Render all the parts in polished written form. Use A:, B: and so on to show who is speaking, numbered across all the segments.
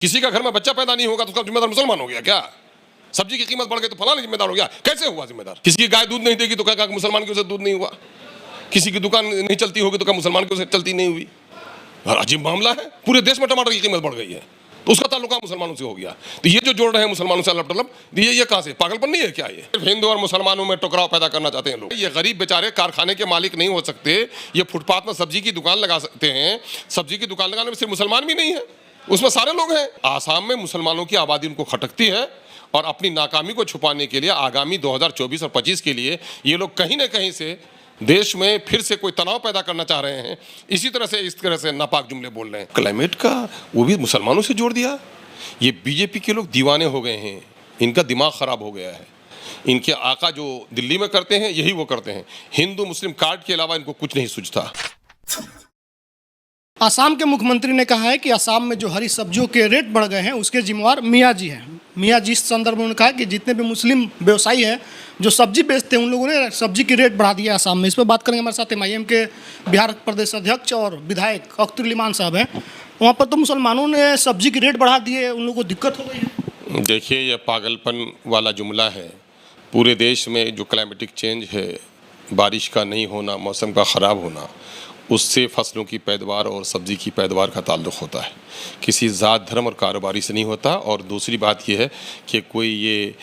A: किसी का घर में बच्चा पैदा नहीं होगा तो उसका जिम्मेदार मुसलमान हो गया क्या? सब्जी की कीमत बढ़ गई तो फलाना जिम्मेदार हो गया? कैसे हुआ जिम्मेदार? किसी की गाय दूध नहीं देगी तो क्या मुसलमान की वजह से दूध नहीं हुआ? किसी की दुकान नहीं चलती होगी तो क्या मुसलमान की वजह से चलती नहीं हुई? अजीब मामला है। पूरे देश में टमाटर की कीमत बढ़ गई है तो उसका ताल्लुक मुसलमानों से हो गया। तो ये जो जोड़ रहे हैं मुसलमानों से मतलब ये कहां से? पागलपन नहीं है क्या? ये हिंदू और मुसलमानों में टकराव पैदा करना चाहते हैं लोग। ये गरीब बेचारे कारखाने के मालिक नहीं हो सकते, ये फुटपाथ में सब्जी की दुकान लगा सकते हैं। सब्जी की दुकान लगाने में सिर्फ मुसलमान भी नहीं है, उसमें सारे लोग हैं। आसाम में मुसलमानों की आबादी उनको खटकती है और अपनी नाकामी को छुपाने के लिए आगामी 2024 और 25 के लिए ये लोग कहीं ना कहीं से देश में फिर से कोई तनाव पैदा करना चाह रहे हैं। इस तरह से नापाक जुमले बोल रहे हैं। क्लाइमेट का वो भी मुसलमानों से जोड़ दिया। ये बीजेपी के लोग दीवाने हो गए हैं, इनका दिमाग खराब हो गया है। इनके आका जो दिल्ली में करते हैं यही वो करते हैं। हिंदू मुस्लिम कार्ड के अलावा इनको कुछ नहीं सूझता।
B: असम के मुख्यमंत्री ने कहा है कि असम में जो हरी सब्जियों के रेट बढ़ गए हैं उसके जिम्मेवार मियाँ जी हैं। मियाँ जी इस संदर्भ में उन्होंने कहा कि जितने भी मुस्लिम व्यवसायी हैं जो सब्जी बेचते हैं उन लोगों ने सब्जी की रेट बढ़ा दिया है असम में। इस पर बात करेंगे। हमारे साथ MIM के बिहार प्रदेश अध्यक्ष और विधायक अख्तर उल इमान साहब हैं। वहाँ पर तो मुसलमानों ने सब्जी की रेट बढ़ा दी है, उन लोगों को दिक्कत हो गई है।
A: देखिए, यह पागलपन वाला जुमला है। पूरे देश में जो क्लाइमेटिक चेंज है, बारिश का नहीं होना, मौसम का ख़राब होना, उससे फसलों की पैदावार और सब्ज़ी की पैदावार का ताल्लुक़ होता है। किसी ज़ात धर्म और कारोबारी से नहीं होता। और दूसरी बात यह है कि कोई ये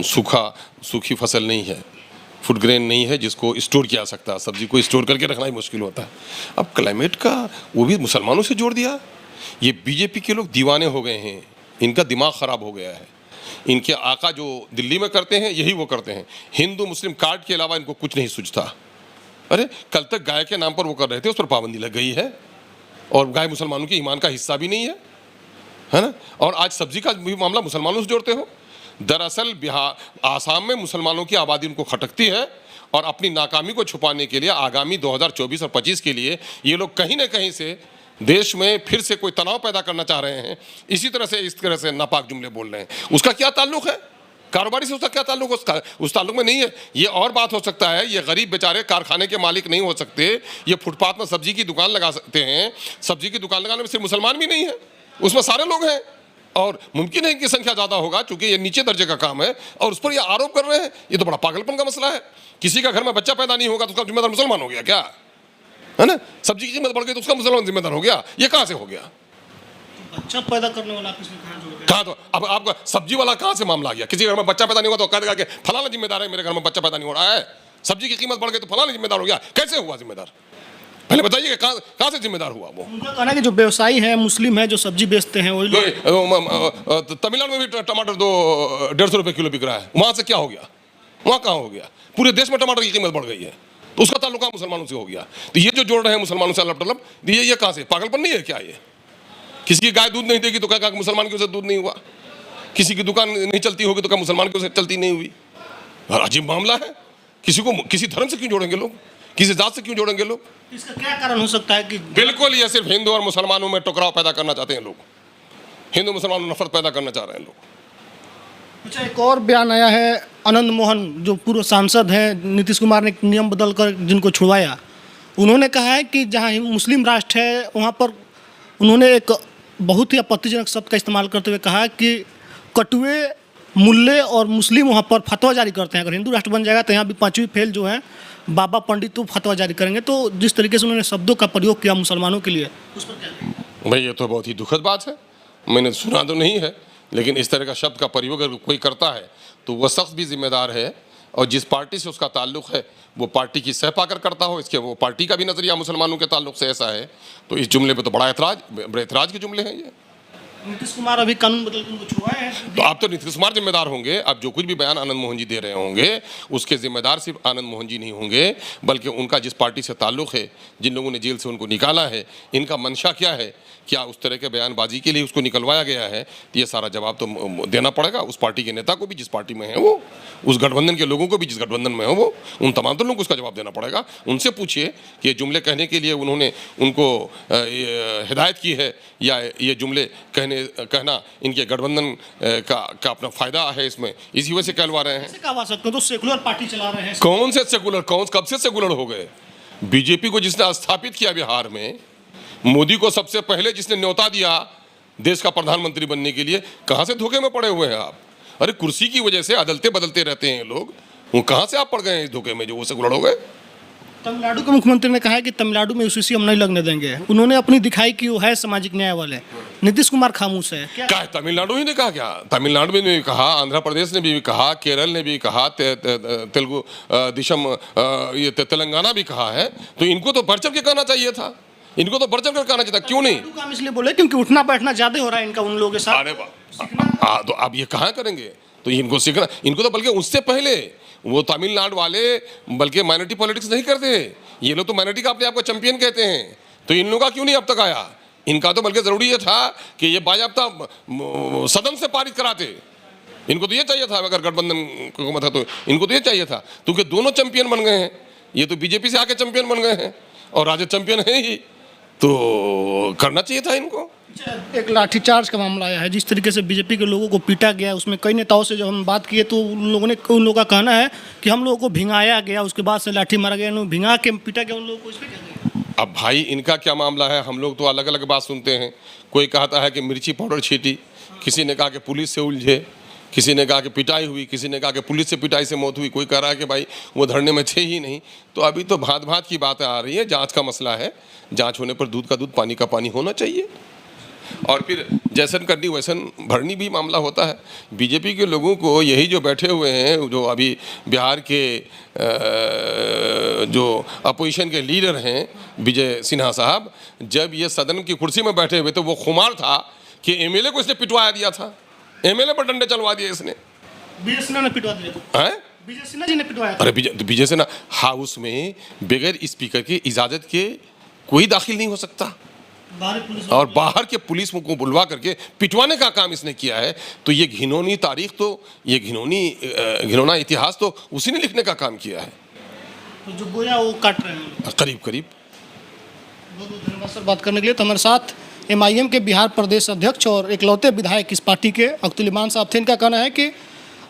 A: सूखी फसल नहीं है, फूड ग्रेन नहीं है जिसको स्टोर किया सकता है। सब्ज़ी को स्टोर करके रखना ही मुश्किल होता है। अब क्लाइमेट का वो भी मुसलमानों से जोड़ दिया। ये बीजेपी के लोग दीवाने हो गए हैं, इनका दिमाग ख़राब हो गया है। इनके आका जो दिल्ली में करते हैं यही वो करते हैं। हिंदू मुस्लिम कार्ड के अलावा इनको कुछ नहीं सूझता। अरे कल तक गाय के नाम पर वो कर रहे थे, उस पर पाबंदी लग गई है और गाय मुसलमानों के ईमान का हिस्सा भी नहीं है ना? और आज सब्जी का भी मामला मुसलमानों से जोड़ते हो। दरअसल आसाम में मुसलमानों की आबादी उनको खटकती है और अपनी नाकामी को छुपाने के लिए आगामी 2024 और 25 के लिए ये लोग कहीं ना कहीं से देश में फिर से कोई तनाव पैदा करना चाह रहे हैं। इस तरह से नापाक जुमले बोल रहे हैं। उसका क्या ताल्लुक है? कारोबारी से उसका क्या ताल्लुक? उस ताल्लुक में नहीं है। ये और बात हो सकता है, ये गरीब बेचारे कारखाने के मालिक नहीं हो सकते, ये फुटपाथ में सब्जी की दुकान लगा सकते हैं। सब्जी की दुकान लगाने में सिर्फ मुसलमान भी नहीं है, उसमें सारे लोग हैं। और मुमकिन है कि संख्या ज़्यादा होगा क्योंकि ये नीचे दर्जे का काम है और उस पर ये आरोप कर रहे हैं। ये तो बड़ा पागलपन का मसला है। किसी का घर में बच्चा पैदा नहीं होगा तो उसका जिम्मेदार मुसलमान हो गया क्या? है ना? सब्जी की कीमत बढ़ गई तो उसका मुसलमान जिम्मेदार हो गया? ये कहाँ से हो गया?
B: बच्चा पैदा करने वाला किसने
A: कहा? तो अब आपका सब्जी वाला कहाँ से मामला आ गया? किसी घर में बच्चा पैदा नहीं हुआ तो कह देगा कि फलाना जिम्मेदार है, मेरे घर में बच्चा पैदा नहीं हो रहा है। सब्जी की कीमत बढ़ गई तो फलाना जिम्मेदार हो गया? कैसे हुआ जिम्मेदार? पहले बताइए कहाँ से जिम्मेदार हुआ वो?
B: उनका कहना है कि जो व्यवसायी है मुस्लिम है जो सब्जी बेचते हैं वही
A: तमिलनाडु में भी टमाटर 150 रुपये किलो बिक रहा है। वहाँ से क्या हो गया? वहाँ कहाँ हो गया? पूरे देश में टमाटर की कीमत बढ़ गई है तो उसका ताल्लुक मुसलमानों से हो गया। तो ये जो जोड़ रहे हैं मुसलमानों से मतलब ये कहाँ से? पागलपन नहीं है क्या? ये किसी की गाय दूध नहीं देगी तो क्या मुसलमान की वजह से दूध नहीं हुआ? किसी की दुकान नहीं चलती होगी तो क्या मुसलमान की वजह से चलती नहीं हुई? अजीब मामला है। किसी को किसी धर्म से क्यों जोड़ेंगे लोग? किसी जात से क्यों जोड़ेंगे लोग?
B: इसका क्या कारण हो सकता है कि
A: बिल्कुल ये सिर्फ हिंदू और मुसलमानों में टकराव पैदा करना चाहते हैं लोग। हिंदू मुसलमानों में नफरत पैदा करना चाह रहे हैं लोग।
B: अच्छा, एक और बयान आया है। आनंद मोहन जो पूर्व सांसद हैं, नीतीश कुमार ने नियम बदल कर जिनको छुड़वाया, उन्होंने कहा है कि जहाँ मुस्लिम राष्ट्र है वहाँ पर उन्होंने एक बहुत ही आपत्तिजनक शब्द का इस्तेमाल करते हुए कहा कि कटुए मुल्ले और मुस्लिम वहाँ पर फतवा जारी करते हैं। अगर हिंदू राष्ट्र बन जाएगा तो यहाँ भी 5वीं फेल जो है बाबा पंडित तो फतवा जारी करेंगे। तो जिस तरीके से उन्होंने शब्दों का प्रयोग किया मुसलमानों के लिए, उस पर क्या?
A: भाई ये तो बहुत ही दुखद बात है। मैंने सुना तो नहीं है, लेकिन इस तरह का शब्द का प्रयोग अगर कोई करता है तो वह शख्स भी जिम्मेदार है और जिस पार्टी से उसका ताल्लुक़ है वो पार्टी की सह पाकर करता हो। इसके वो पार्टी का भी नज़रिया मुसलमानों के ताल्लुक़ से ऐसा है तो इस जुमले पे तो बड़े एतराज़ के जुमले हैं ये।
B: नीतीश कुमार अभी कानून बदल के उनको छुड़वाए हैं।
A: तो अब तो नीतीश कुमार जिम्मेदार होंगे। अब जो कुछ भी बयान आनंद मोहन जी दे रहे होंगे उसके जिम्मेदार सिर्फ आनंद मोहन जी नहीं होंगे बल्कि उनका जिस पार्टी से ताल्लुक़ है, जिन लोगों ने जेल से उनको निकाला है, इनका मंशा क्या है? क्या उस तरह के बयानबाजी के लिए उसको निकलवाया गया है? तो ये सारा जवाब तो देना पड़ेगा उस पार्टी के नेता को भी जिस पार्टी में है वो, उस गठबंधन के लोगों को भी जिस गठबंधन में हो वो, उन तमाम लोगों को उसका जवाब देना पड़ेगा। उनसे पूछिए कि ये जुमले कहने के लिए उन्होंने उनको हिदायत की है या ये जुमले कहना इनके गठबंधन का अपना फ़ायदा है इसमें, इसी वजह से कहलवा रहे हैं।
B: तो सेकुलर पार्टी चला रहे हैं।
A: कौन से सेकुलर? कब से सेकुलर हो गए? बीजेपी को जिसने स्थापित किया बिहार में, मोदी को सबसे पहले जिसने न्योता दिया देश का प्रधानमंत्री बनने के लिए। कहाँ से धोखे में पड़े हुए हैं आप? अरे कुर्सी की वजह से अदलते बदलते रहते हैं लोग, वो कहाँ से आप पड़ गए हैं इस धोखे में जो वो से गुलड़ हो गए?
B: तमिलनाडु के मुख्यमंत्री ने कहा है कि तमिलनाडु में यूसीसी हम नहीं लगने देंगे। उन्होंने अपनी दिखाई कि वो है सामाजिक न्याय वाले। नीतीश कुमार खामोश है क्या?
A: तमिलनाडु ही ने कहा क्या? तमिलनाडु में भी कहा, आंध्र प्रदेश ने भी कहा, केरल ने भी कहा, तेलुगु दिशम ये तेलंगाना भी कहा है। तो इनको तो बढ़ चढ़ के कहना चाहिए था, इनको तो बढ़ चढ़ कर कहना चाहिए था। क्यों नहीं?
B: हम इसलिए बोले क्योंकि उठना बैठना ज्यादा हो रहा है इनका उन लोगों के साथ।
A: अरे वाह, तो अब ये कहाँ करेंगे? तो इनको सीखना, इनको तो बल्कि उससे पहले वो तमिलनाडु वाले बल्कि माइनॉरिटी पॉलिटिक्स नहीं करते। ये लोग तो माइनॉरिटी का अपने आप को चैंपियन कहते हैं। तो इन लोगों का क्यों नहीं अब तक आया? इनका तो बल्कि ज़रूरी ये था कि ये बाज़ाब्ता सदन से पारित कराते। इनको तो ये चाहिए था, अगर गठबंधन हुकूमत है तो इनको तो ये चाहिए था, क्योंकि दोनों चैंपियन बन गए हैं। ये तो बीजेपी से आके चैंपियन बन गए हैं और राज्य चैंपियन है ही, तो करना चाहिए था इनको।
B: एक लाठीचार्ज का मामला आया है, जिस तरीके से बीजेपी के लोगों को पीटा गया, उसमें कई नेताओं से जब हम बात किए तो उन लोगों का कहना है कि हम लोगों को भिंगाया गया, उसके बाद से लाठी मारा गया, भिंगा के पीटा गया उन लोगों को। इस पर क्या कहेंगे?
A: अब भाई इनका क्या मामला है? हम लोग तो अलग अलग बात सुनते हैं। कोई कहता है कि मिर्ची पाउडर छीटी, किसी ने कहा कि पुलिस से उलझे, किसी ने कहा कि पिटाई हुई, किसी ने कहा कि पुलिस से पिटाई से मौत हुई, कोई कह रहा है कि भाई वो धरने में थे ही नहीं। तो अभी तो भांत भांत की बातें आ रही है। जांच का मसला है, जांच होने पर दूध का दूध पानी का पानी होना चाहिए। और फिर जैसन करनी वैसन भरनी भी मामला होता है। बीजेपी के लोगों को यही जो बैठे हुए हैं, जो अभी बिहार के जो अपोजिशन के लीडर हैं विजय सिन्हा साहब, जब ये सदन की कुर्सी में बैठे हुए तो वो खुमार था कि एमएलए को इसने पिटवाया दिया था, एमएलए पर डंडे चलवा दिए इसने।
B: विजय सिन्हा ने पिटवा दिया
A: हैं?
B: विजय सिन्हा जी ने पिटवाया।
A: अरे विजय सिन्हा हाउस में बगैर स्पीकर की इजाज़त के कोई दाखिल नहीं हो सकता, और बाहर के पुलिस को बुलवा करके पिटवाने का काम इसने किया है। तो ये घिनौनी तारीख, तो ये घिनौना इतिहास तो उसी ने लिखने का काम किया है।
B: तो जो बोया वो काट रहे हैं
A: करीब करीब।
B: बहुत बहुत धन्यवाद सर बात करने के लिए। तो हमारे साथ एमआईएम के बिहार प्रदेश अध्यक्ष और इकलौते विधायक इस पार्टी के अख्तुल इमान साहब थे। इनका कहना है कि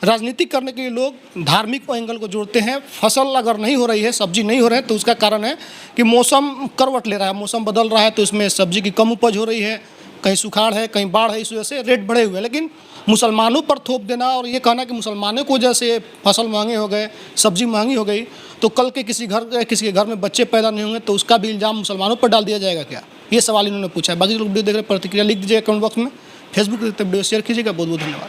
B: राजनीति करने के लिए लोग धार्मिक एंगल को जोड़ते हैं। फसल अगर नहीं हो रही है, सब्जी नहीं हो रही है, तो उसका कारण है कि मौसम करवट ले रहा है, मौसम बदल रहा है, तो इसमें सब्जी की कम उपज हो रही है, कहीं सुखाड़ है, कहीं बाढ़ है, इस वजह से रेट बढ़े हुए हैं। लेकिन मुसलमानों पर थोप देना और ये कहना कि मुसलमानों को जैसे फसल महंगे हो गए, सब्जी महंगी हो गई, तो कल के किसी के घर में बच्चे पैदा नहीं होंगे तो उसका भी इल्ज़ाम मुसलमानों पर डाल दिया जाएगा क्या? ये सवाल इन्होंने पूछा है। बाकी लोग वीडियो देख रहे, प्रतिक्रिया लिख दीजिएगा कमेंट बॉक्स में। फेसबुक देखते वीडियो शेयर कीजिएगा। बहुत बहुत धन्यवाद।